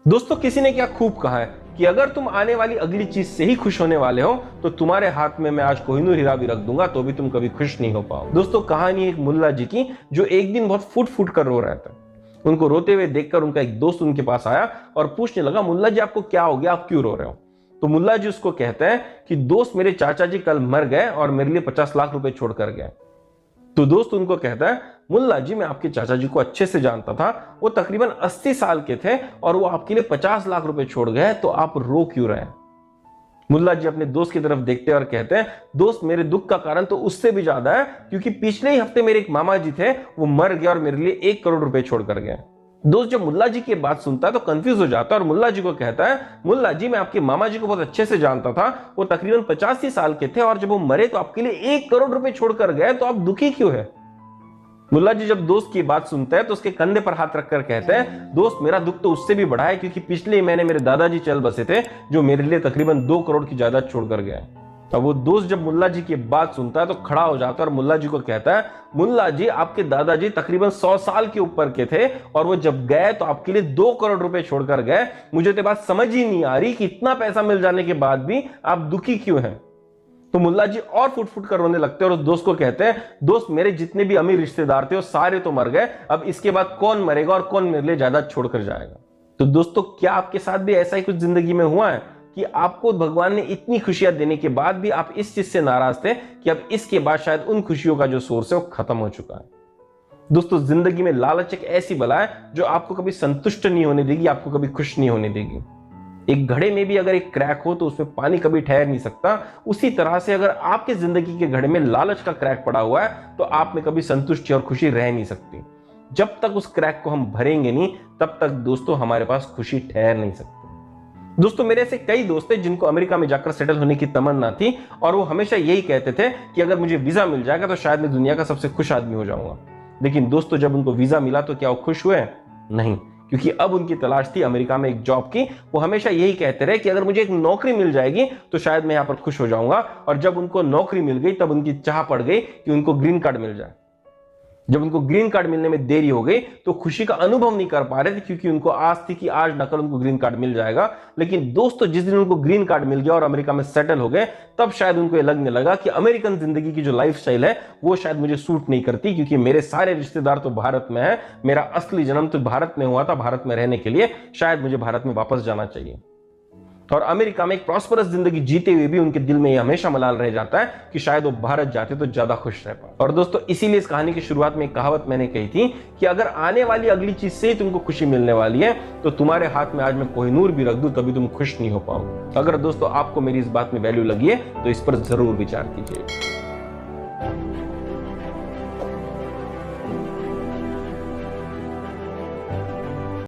दोस्तों किसी ने क्या खूब कहा है कि अगर तुम आने वाली अगली चीज से ही खुश होने वाले हो तो तुम्हारे हाथ में मैं आज कोहिनूर हीरा भी रख दूंगा तो भी तुम कभी खुश नहीं हो पाओ। दोस्तों कहानी एक मुल्ला जी की जो एक दिन बहुत फुट फुट कर रो रहा था। उनको रोते हुए देखकर उनका एक दोस्त उनके पास आया और पूछने लगा, मुल्ला जी आपको क्या हो गया, आप क्यों रो रहे हो? तो मुल्ला जी उसको कहते हैं कि दोस्त मेरे चाचा जी कल मर गए और मेरे लिए 50 लाख रुपए छोड़ कर गए। तो दोस्त उनको कहता है, मुल्ला जी मैं आपके चाचा जी को अच्छे से जानता था, वो तकरीबन 80 साल के थे और वो आपके लिए 50 लाख रुपए छोड़ गए, तो आप रो क्यों रहे हैं? मुल्ला जी अपने दोस्त की तरफ देखते हैं और कहते हैं, दोस्त मेरे दुख का कारण तो उससे भी ज्यादा है क्योंकि पिछले ही हफ्ते मेरे एक मामा जी थे, वो मर गए और मेरे लिए 1 करोड़ रुपए छोड़ कर गए। दोस्त जब मुल्ला जी की बात सुनता है तो कंफ्यूज हो जाता है और मुल्ला जी को कहता है, मुल्ला जी मैं आपके मामा जी को बहुत अच्छे से जानता था, वो तकरीबन 85 साल के थे और जब वो मरे तो आपके लिए 1 करोड़ रुपए छोड़कर गए, तो आप दुखी क्यों है? मुल्ला जी जब दोस्त की बात सुनते हैं तो उसके कंधे पर हाथ रखकर कहते हैं, दोस्त मेरा दुख तो उससे भी बड़ा है क्योंकि पिछले महीने मेरे दादाजी चल बसे थे जो मेरे लिए तकरीबन 2 करोड़ की जायदाद छोड़कर गए। अब वो दोस्त जब मुल्ला जी की बात सुनता है तो खड़ा हो जाता है और मुल्ला जी को कहता है, मुल्ला जी आपके दादाजी तकरीबन 100 साल के ऊपर के थे और वो जब गए तो आपके लिए 2 करोड़ रुपए छोड़कर गए। मुझे तो बात समझ ही नहीं आ रही कि इतना पैसा मिल जाने के बाद भी आप दुखी क्यों हैं? तो मुल्ला जी और फुट फुट कर रोने लगते हैं और उस दोस्त को कहते हैं, दोस्त मेरे जितने भी अमीर रिश्तेदार थे वो सारे तो मर गए, अब इसके बाद कौन मरेगा और कौन मेरे लिए जायदाद छोड़कर जाएगा? तो दोस्तों क्या आपके साथ भी ऐसा ही कुछ जिंदगी में हुआ है कि आपको भगवान ने इतनी खुशियां देने के बाद भी आप इस चीज से नाराज थे कि अब इसके बाद शायद उन खुशियों का जो सोर्स है वो खत्म हो चुका है? दोस्तों जिंदगी में लालच एक ऐसी बला है जो आपको कभी संतुष्ट नहीं होने देगी, आपको कभी खुश नहीं होने देगी। एक घड़े में भी अगर एक क्रैक हो तो उसमें पानी कभी ठहर नहीं सकता। उसी तरह से अगर आपके जिंदगी के घड़े में लालच का क्रैक पड़ा हुआ है तो आप में कभी संतुष्टि और खुशी रह नहीं सकती। जब तक उस क्रैक को हम भरेंगे नहीं तब तक दोस्तों हमारे पास खुशी ठहर नहीं सकती। दोस्तों मेरे ऐसे कई दोस्त थे जिनको अमेरिका में जाकर सेटल होने की तमन्ना थी और वो हमेशा यही कहते थे कि अगर मुझे वीजा मिल जाएगा तो शायद मैं दुनिया का सबसे खुश आदमी हो जाऊंगा। लेकिन दोस्तों जब उनको वीजा मिला तो क्या वो खुश हुए? नहीं, क्योंकि अब उनकी तलाश थी अमेरिका में एक जॉब की। वो हमेशा यही कहते रहे कि अगर मुझे एक नौकरी मिल जाएगी तो शायद मैं यहां पर खुश हो जाऊंगा। और जब उनको नौकरी मिल गई तब उनकी चाह पड़ गई कि उनको ग्रीन कार्ड मिल जाए। जब उनको ग्रीन कार्ड मिलने में देरी हो गई तो खुशी का अनुभव नहीं कर पा रहे थे क्योंकि उनको आस थी कि आज न कल उनको ग्रीन कार्ड मिल जाएगा। लेकिन दोस्तों जिस दिन उनको ग्रीन कार्ड मिल गया और अमेरिका में सेटल हो गए तब शायद उनको ये लगने लगा कि अमेरिकन जिंदगी की जो लाइफस्टाइल है वो शायद मुझे सूट नहीं करती, क्योंकि मेरे सारे रिश्तेदार तो भारत में है, मेरा असली जन्म तो भारत में हुआ था भारत में रहने के लिए, शायद मुझे भारत में वापस जाना चाहिए। और अमेरिका में एक प्रॉस्परस जिंदगी जीते हुए भी उनके दिल में ये हमेशा मलाल रह जाता है कि शायद वो भारत जाते तो ज्यादा खुश रह पाते। और दोस्तों इसीलिए इस कहानी की शुरुआत में एक कहावत मैंने कही थी कि अगर आने वाली अगली चीज से ही तुमको खुशी मिलने वाली है तो तुम्हारे हाथ में आज मैं कोहिनूर भी रख दूं तभी तुम खुश नहीं हो पाओ। अगर दोस्तों आपको मेरी इस बात में वैल्यू लगी है तो इस पर जरूर विचार कीजिए।